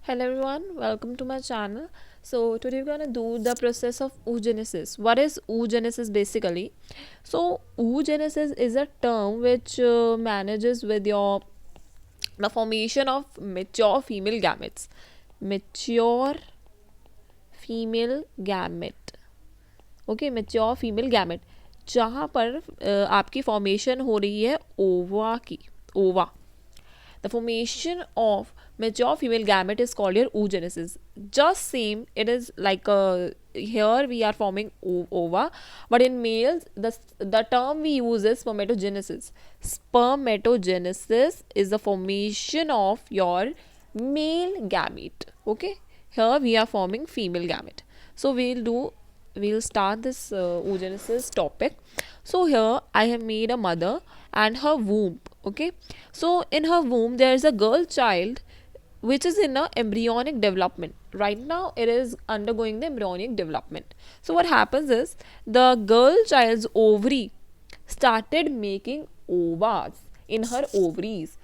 Hello everyone, welcome to my channel. So today we're gonna do the process of oogenesis. What is oogenesis basically? So oogenesis is a term which manages with the formation of mature female gametes. Mature female gamete. Okay mature female gamete जहाँ पर आपकी formation हो रही है ओवा की ओवा. The formation of mature female gamete is called your oogenesis. Just same, it is like here we are forming ova, but in males the term we use is spermatogenesis. Spermatogenesis is the formation of your male gamete. Okay, here we are forming female gamete. So we'll start this oogenesis topic. So here I have made a mother and her womb. Okay, so in her womb there is a girl child which is in a embryonic development. Right now it is undergoing the embryonic development. So what happens is the girl child's ovary started making ovas in her ovaries.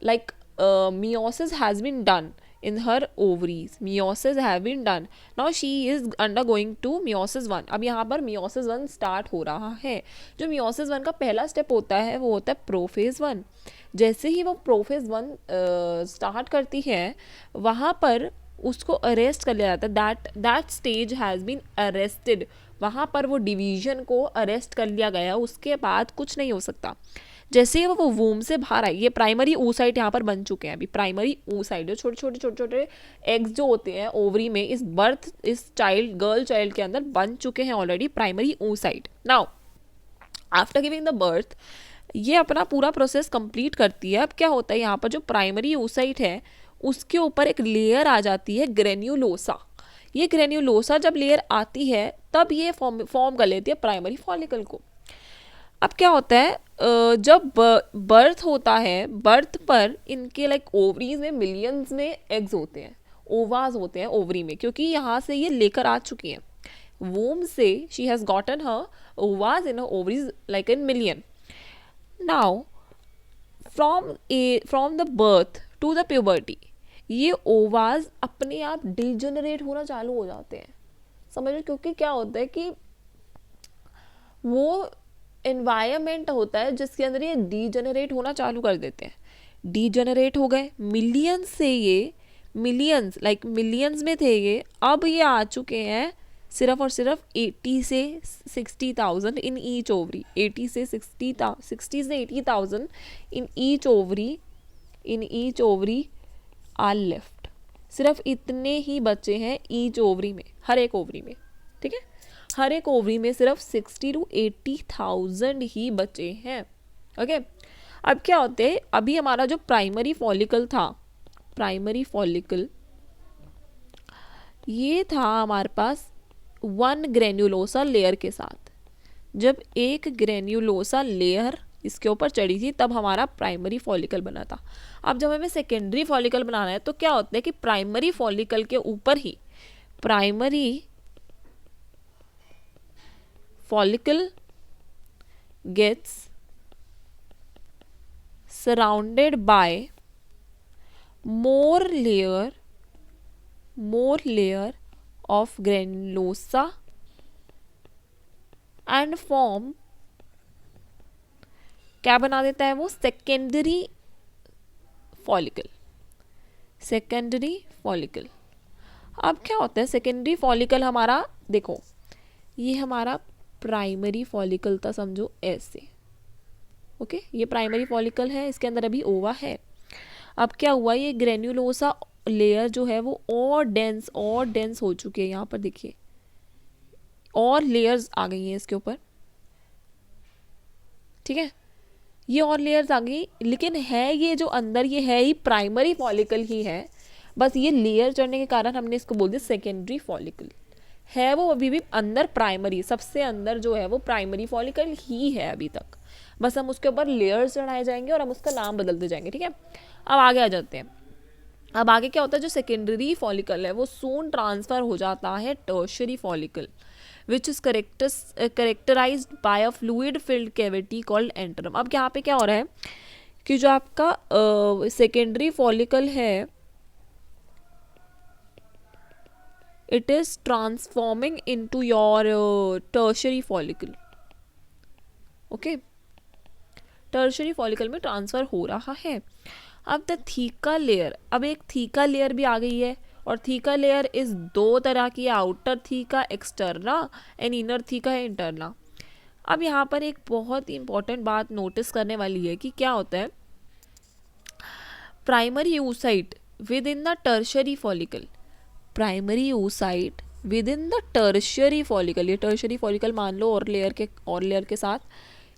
Like meiosis has been done in her ovaries. Meiosis have been done. Now she is undergoing to meiosis 1. अब यहाँ पर meiosis 1 start हो रहा है. जो meiosis 1 का पहला step होता है वो होता है प्रोफेज 1. जैसे ही वो प्रोफेज 1 स्टार्ट करती है वहाँ पर उसको अरेस्ट कर लिया जाता है. That stage has been arrested. वहाँ पर वो डिवीजन को अरेस्ट कर लिया गया. उसके बाद कुछ नहीं हो सकता. जैसे ही वो वूम से बाहर आई, ये प्राइमरी oocyte यहाँ पर बन चुके हैं. अभी प्राइमरी oocyte जो छोटे छोटे एग्स जो होते हैं ओवरी में इस चाइल्ड गर्ल चाइल्ड के अंदर बन चुके हैं already primary oocyte. Now after giving the birth ये अपना पूरा प्रोसेस कंप्लीट करती है. अब क्या होता है यहाँ पर जो प्राइमरी oocyte है उसके ऊपर एक लेयर आ जाती है ग्रेन्यूलोसा. ये ग्रेन्यूलोसा जब लेयर आती है तब ये फॉर्म कर लेती है प्राइमरी फॉलिकल को. अब क्या होता है जब बर्थ होता है, बर्थ पर इनके लाइक ओवरीज में मिलियंस में एग्स होते हैं, ओवाज होते हैं ओवरी में, क्योंकि यहाँ से ये लेकर आ चुकी हैं वोम से. She has gotten her ova in her ovaries like in million. Now from the birth to the puberty ये ओवाज अपने आप डिजेनरेट होना चालू हो जाते हैं. समझ लो, क्योंकि क्या होता है कि वो एनवायरमेंट होता है जिसके अंदर ये डीजेनरेट होना चालू कर देते हैं. डीजेनरेट हो गए मिलियंस से, ये मिलियंस में थे ये. अब ये आ चुके हैं सिर्फ और सिर्फ 80 से 60,000 इन ईच ओवरी. 80 से 60 से 80,000 in each ovary are left. सिर्फ इतने ही बच्चे हैं ईच ओवरी में, हर एक ओवरी में. ठीक है, हर एक ओवरी में सिर्फ 60 to 80,000 ही बचे हैं. ओके, अब क्या होते हैं, अभी हमारा जो प्राइमरी फॉलिकल था, प्राइमरी फॉलिकल ये था हमारे पास 1 ग्रेन्यूलोसा लेयर के साथ. जब एक ग्रेन्यूलोसा लेयर इसके ऊपर चढ़ी थी तब हमारा प्राइमरी फॉलिकल बना था. अब जब हमें सेकेंडरी फॉलिकल बनाना है तो क्या होता है कि प्राइमरी फॉलिकल के ऊपर ही primary follicle gets surrounded by more layer of granulosa and form क्या बना देता है वो सेकेंडरी फॉलिकल. Secondary follicle. अब क्या होता है सेकेंडरी फॉलिकल हमारा, देखो ये हमारा प्राइमरी फॉलिकल था, समझो ऐसे. ओके, ये प्राइमरी फॉलिकल है, इसके अंदर अभी ओवा है. अब क्या हुआ, ये ग्रेन्यूलोसा लेयर जो है वो और डेंस हो चुकी है. यहाँ पर देखिए और लेयर्स आ गई हैं इसके ऊपर. ठीक है, ये और लेयर्स आ गई, लेकिन है ये जो अंदर ये है ही प्राइमरी फॉलिकल ही है. बस ये लेयर चढ़ने के कारण हमने इसको बोल दिया सेकेंडरी फॉलिकल. है वो अभी भी अंदर प्राइमरी, सबसे अंदर जो है वो प्राइमरी फॉलिकल ही है अभी तक. बस हम उसके ऊपर लेयर्स चढ़ाए जाएंगे और हम उसका नाम बदलते जाएंगे. ठीक है, अब आगे आ जाते हैं. अब आगे क्या होता है, जो सेकेंडरी फॉलिकल है वो सून ट्रांसफर हो जाता है tertiary follicle which is characterized by a fluid filled cavity called antrum. अब यहाँ पे क्या हो रहा है कि जो आपका सेकेंडरी फॉलिकल है it is transforming into your tertiary follicle. Okay, tertiary follicle में ट्रांसफ़र हो रहा है. अब द थीका लेयर, अब एक थीका लेयर भी आ गई है, और थीका लेयर इस दो तरह की, outer theca externa and inner theca है इंटरना. अब यहाँ पर एक बहुत ही इंपॉर्टेंट बात नोटिस करने वाली है कि क्या होता है. Primary oocyte with in the tertiary follicle, primary oocyte with in the tertiary follicle, ये टर्शरी फॉलिकल मान लो और लेयर के साथ,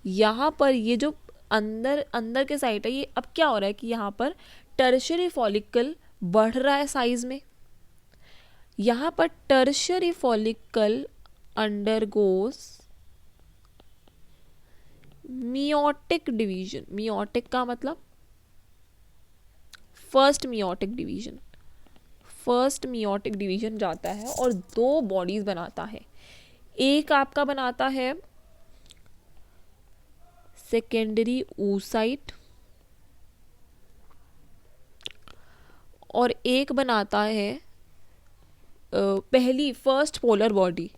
यहाँ पर ये जो अंदर के साइड है, ये अब क्या हो रहा है कि यहाँ पर टर्शरी फॉलिकल बढ़ रहा है साइज में. यहाँ पर tertiary follicle undergoes meiotic division. Meiotic का मतलब first meiotic division. First meiotic division जाता है और दो बॉडीज बनाता है. एक आपका बनाता है सेकेंडरी oocyte और एक बनाता है पहली first polar body.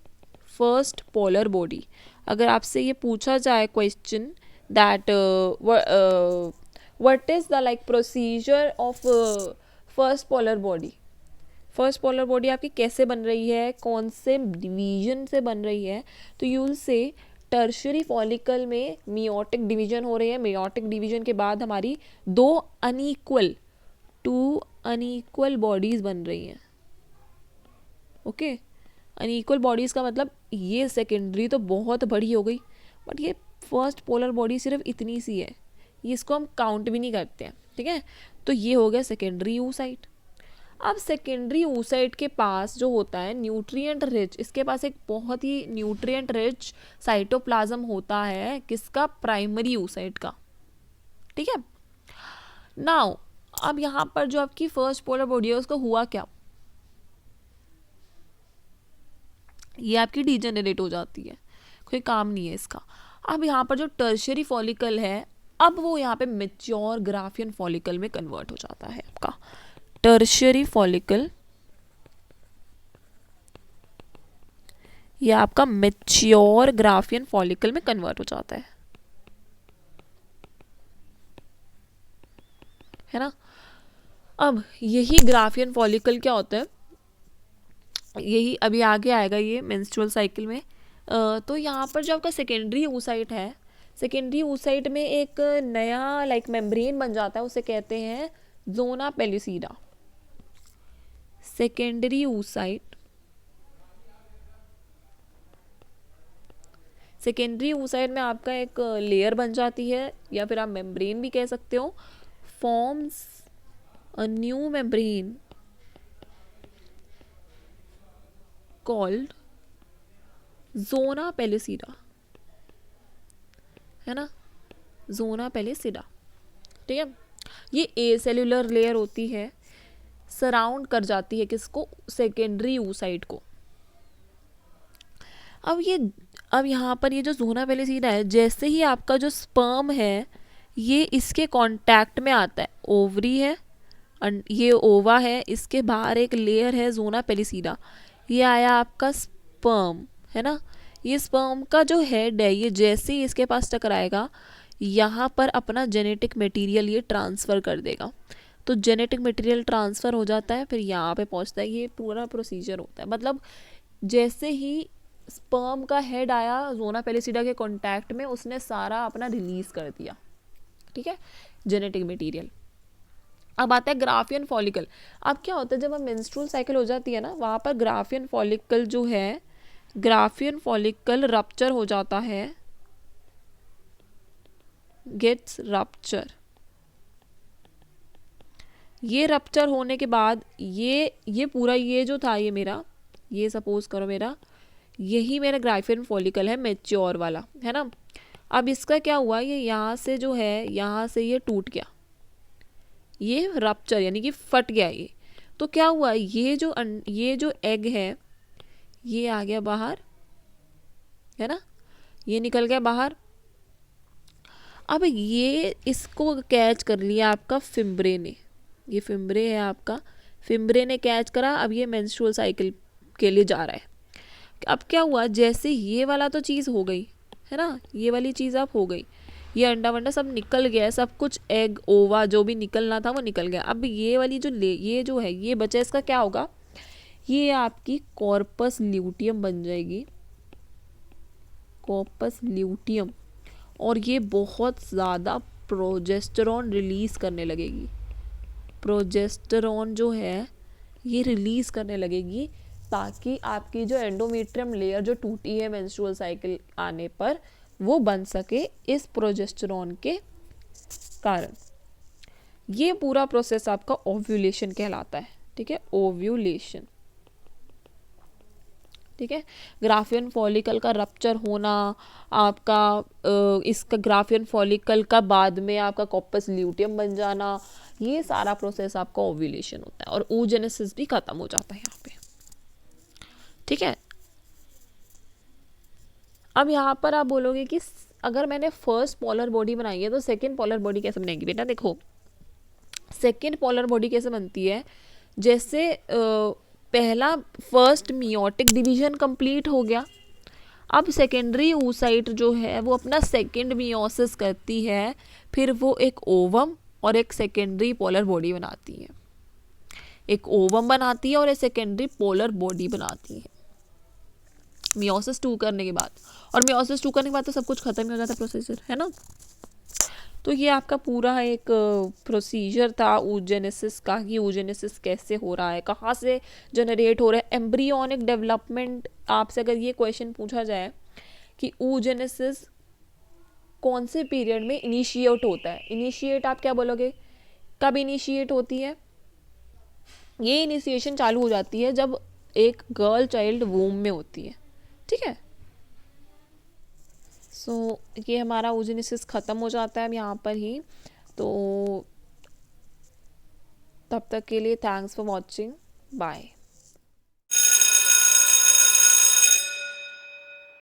First polar body, अगर आपसे ये पूछा जाए question that what is the like procedure of first polar body, first polar body आपकी कैसे बन रही है, कौन से डिवीजन से बन रही है, तो you will say tertiary follicle में मियोटिक डिवीजन हो रही है. मियोटिक डिवीजन के बाद हमारी दो अनइक्वल बॉडीज बन रही हैं. ओके, अनइक्वल बॉडीज़ का मतलब ये सेकेंडरी तो बहुत बड़ी हो गई, बट ये फर्स्ट पोलर बॉडी सिर्फ इतनी सी है, ये इसको हम काउंट भी नहीं करते हैं. ठीक है, तो ये हो गया सेकेंडरी oocyte. अब सेकेंडरी oocyte के पास जो होता है न्यूट्रिएंट रिच, इसके पास एक बहुत ही न्यूट्रिएंट रिच साइटोप्लाज्म होता है, किसका, प्राइमरी oocyte का. ठीक है, नाउ अब यहाँ पर जो आपकी फर्स्ट पोलर बॉडी है उसको हुआ क्या, ये आपकी डीजेनरेट हो जाती है, कोई काम नहीं है इसका. अब यहाँ पर जो टर्शरी फॉलिकल है, अब वो यहाँ पे मेच्योर ग्राफियन फॉलिकल में कन्वर्ट हो जाता है. आपका टर्शरी फॉलिकल ये आपका मेच्योर ग्राफियन फॉलिकल में कन्वर्ट हो जाता है ना. अब यही ग्राफियन फॉलिकल क्या होता है, यही अभी आगे आएगा ये मेंस्ट्रुअल साइकिल में. तो यहाँ पर जो आपका सेकेंडरी oocyte है, सेकेंडरी oocyte में एक नया लाइक मेम्ब्रेन बन जाता है, उसे कहते हैं जोना पेलिसीडा. सेकेंडरी oocyte, सेकेंडरी oocyte में आपका एक लेयर बन जाती है, या फिर आप मेम्ब्रेन भी कह सकते हो, forms a new membrane called zona pellucida, है ना, जोना पेलिसीडा. ठीक है, ये ए सेल्यूलर लेयर होती है, सराउंड कर जाती है किसको, सेकेंडरी oocyte को. अब यहाँ पर ये जो जोना पेलिसीडा है, जैसे ही आपका जो स्पर्म है ये इसके कांटेक्ट में आता है, ओवरी है, ये ओवा है, इसके बाहर एक लेयर है जोना पेलिसीडा, ये आया आपका स्पर्म, है ना. ये स्पर्म का जो हेड है, ये जैसे ही इसके पास टकराएगा, यहाँ पर अपना जेनेटिक मटेरियल ये ट्रांसफ़र कर देगा. तो जेनेटिक मटेरियल ट्रांसफ़र हो जाता है, फिर यहाँ पे पहुँचता है, ये पूरा प्रोसीजर होता है. मतलब जैसे ही स्पर्म का हेड आया जोना पेलिसीडा के कांटेक्ट में, उसने सारा अपना रिलीज कर दिया. ठीक है, जेनेटिक मटेरियल. अब आता है ग्राफियन फॉलिकल. अब क्या होता है, जब हम मेंस्ट्रुअल साइकिल हो जाती है ना, वहाँ पर ग्राफियन फॉलिकल जो है, ग्राफियन फॉलिकल रप्चर हो जाता है, गेट्स रप्चर. ये रप्चर होने के बाद ये पूरा ये जो था, ये मेरा, ये सपोज करो मेरा, यही मेरा ग्राफियन फॉलिकल है मेच्योर वाला, है ना. अब इसका क्या हुआ, ये यहाँ से जो है, यहाँ से ये टूट गया, ये रप्चर यानी कि फट गया ये. तो क्या हुआ, ये जो एग है ये आ गया बाहर, है ना, ये निकल गया बाहर. अब ये इसको कैच कर लिया आपका फिम्ब्रे ने, ये फिम्ब्रे है आपका, फिम्ब्रे ने कैच करा. अब ये मेंस्ट्रुअल साइकिल के लिए जा रहा है। अब क्या हुआ, जैसे ये वाला तो चीज़ हो गई है ना, ये वाली चीज़ अब हो गई, ये अंडा वंडा सब निकल गया है, सब कुछ एग ओवा जो भी निकलना था वो निकल गया। अब ये वाली जो ये जो है ये बचा, इसका क्या होगा, ये आपकी कॉर्पस ल्यूटियम बन जाएगी, कॉर्पस ल्यूटियम। और ये बहुत ज़्यादा प्रोजेस्टेरॉन रिलीज़ करने लगेगी, प्रोजेस्टेरॉन जो है ये रिलीज़ करने लगेगी, ताकि आपकी जो एंडोमेट्रियम लेयर जो टूटी है मेंस्ट्रुअल साइकिल आने पर वो बन सके इस प्रोजेस्टेरॉन के कारण। ये पूरा प्रोसेस आपका ओव्यूलेशन कहलाता है, ठीक है, ओव्यूलेशन, ठीक है। ग्राफियन फॉलिकल का रप्चर होना, आपका इसका ग्राफियन फॉलिकल का बाद में आपका कॉर्पस ल्यूटियम बन जाना, ये सारा प्रोसेस आपका ओव्यूलेशन होता है और oogenesis भी खत्म हो जाता है यहाँ पे, ठीक है। अब यहाँ पर आप बोलोगे कि अगर मैंने फर्स्ट पोलर बॉडी बनाई है तो सेकेंड पोलर बॉडी कैसे बनेगी। बेटा देखो, सेकेंड पोलर बॉडी कैसे बनती है, जैसे पहला फर्स्ट मियोटिक डिवीजन कंप्लीट हो गया, अब सेकेंडरी oocyte जो है वो अपना सेकेंड मियोसिस करती है, फिर वो एक ओवम और एक सेकेंडरी पोलर बॉडी बनाती है, एक ओवम बनाती है और एक सेकेंडरी पोलर बॉडी बनाती है मियोसिस 2 करने के बाद। और मियोसिस 2 करने के बाद तो सब कुछ खत्म ही हो जाता है प्रोसीजर, है ना। तो ये आपका पूरा एक प्रोसीजर था oogenesis का, कि oogenesis कैसे हो रहा है, कहाँ से जनरेट हो रहा है, एम्ब्रियोनिक डेवलपमेंट। आपसे अगर ये क्वेश्चन पूछा जाए कि oogenesis कौन से पीरियड में इनिशिएट होता है, इनिशिएट आप क्या बोलोगे, कब इनिशिएट होती है। ये इनिशिएशन चालू हो जाती है जब एक गर्ल चाइल्ड वूम में होती है, ठीक है। सो ये हमारा oogenesis ख़त्म हो जाता है अब यहाँ पर ही। तो तब तक के लिए थैंक्स फॉर वॉचिंग, बाय।